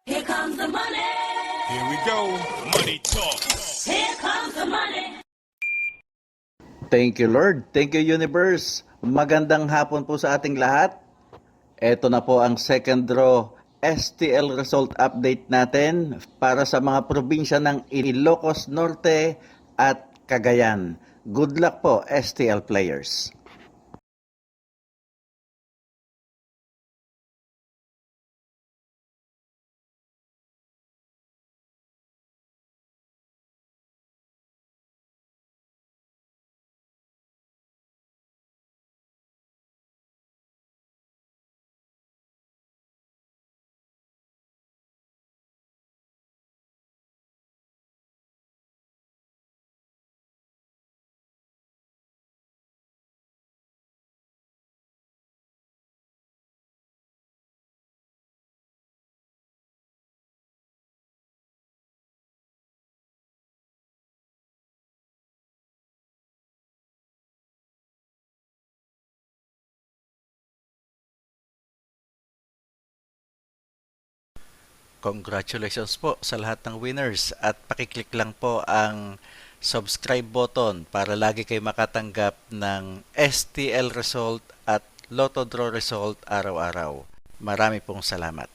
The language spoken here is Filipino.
Here comes the money. Here we go. Money talk. Here comes the money. Thank you, Lord. Thank you, Universe. Magandang hapon po sa ating lahat. Ito na po ang second draw STL result update natin para sa mga probinsya ng Ilocos Norte at Cagayan. Good luck po, STL players. Congratulations po sa lahat ng winners at pakiclick lang po ang subscribe button para lagi kayo makatanggap ng STL result at Lotto Draw result araw-araw. Marami pong salamat.